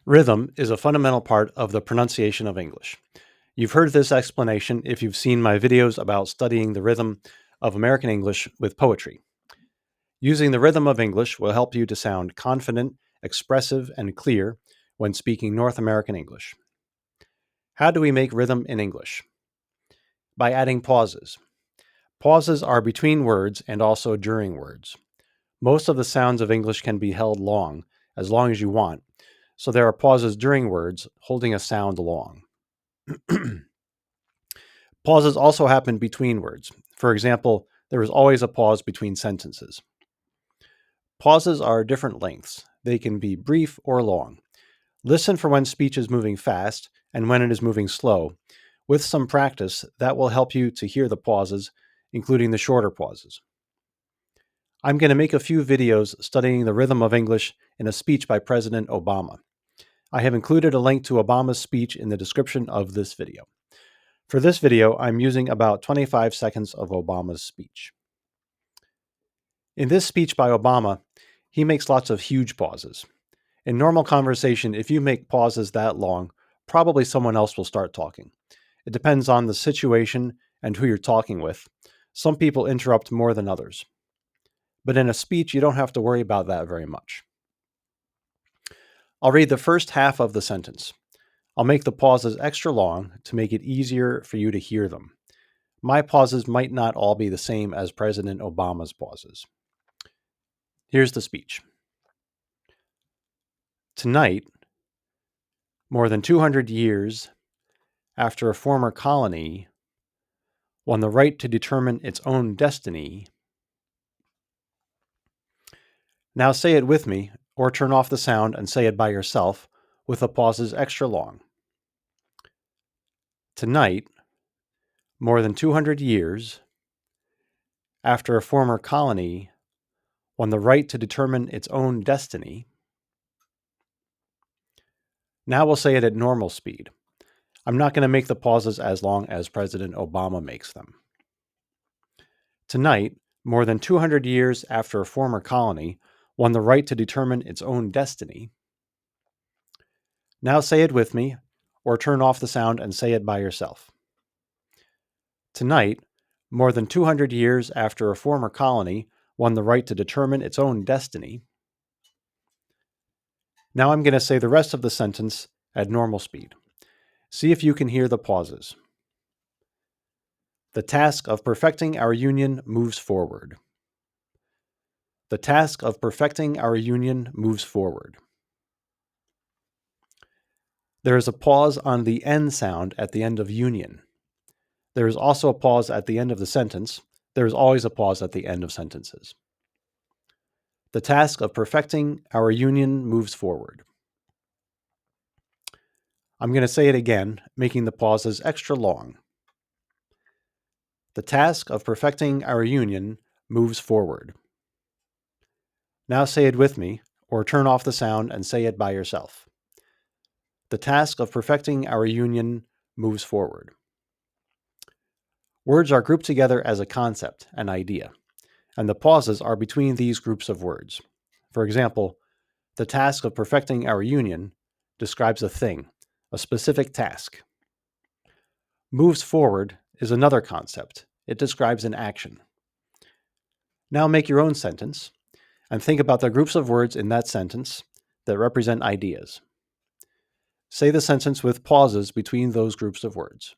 Rhythm is a fundamental part of the pronunciation of English. You've heard this explanation if you've seen my videos about studying the rhythm of American English with poetry. Using the rhythm of English will help you to sound confident, expressive, and clear when speaking North American English. How do we make rhythm in English? By adding pauses. Pauses are between words and also during words. Most of the sounds of English can be held as long as you want, so there are pauses during words holding a sound long. Pauses also happen between words. For example, there is always a pause between sentences. Pauses are different lengths. They can be brief or long. Listen for when speech is moving fast and when it is moving slow. With some practice, that will help you to hear the pauses, including the shorter pauses. I'm going to make a few videos studying the rhythm of English in a speech by President Obama. I have included a link to Obama's speech in the description of this video. For this video, I'm using about 25 seconds of Obama's speech. In this speech by Obama, he makes lots of huge pauses. In normal conversation, if you make pauses that long, probably someone else will start talking. It depends on the situation and who you're talking with. Some people interrupt more than others. But in a speech, you don't have to worry about that very much. I'll read the first half of the sentence. I'll make the pauses extra long to make it easier for you to hear them. My pauses might not all be the same as President Obama's pauses. Here's the speech. Tonight, more than 200 years after a former colony won the right to determine its own destiny. Now say it with me, or turn off the sound and say it by yourself with the pauses extra long. Tonight, more than 200 years after a former colony won the right to determine its own destiny. Now we'll say it at normal speed. I'm not going to make the pauses as long as President Obama makes them. Tonight, more than 200 years after a former colony won the right to determine its own destiny. Now say it with me, or turn off the sound and say it by yourself. Tonight, more than 200 years after a former colony won the right to determine its own destiny. Now I'm going to say the rest of the sentence at normal speed. See if you can hear the pauses. The task of perfecting our union moves forward. The task of perfecting our union moves forward. There is a pause on the N sound at the end of union. There is also a pause at the end of the sentence. There is always a pause at the end of sentences. The task of perfecting our union moves forward. I'm going to say it again, making the pauses extra long. The task of perfecting our union moves forward. Now say it with me, or turn off the sound and say it by yourself. The task of perfecting our union moves forward. Words are grouped together as a concept, an idea, and the pauses are between these groups of words. For example, the task of perfecting our union describes a thing, a specific task. Moves forward is another concept. It describes an action. Now make your own sentence and think about the groups of words in that sentence that represent ideas. Say the sentence with pauses between those groups of words.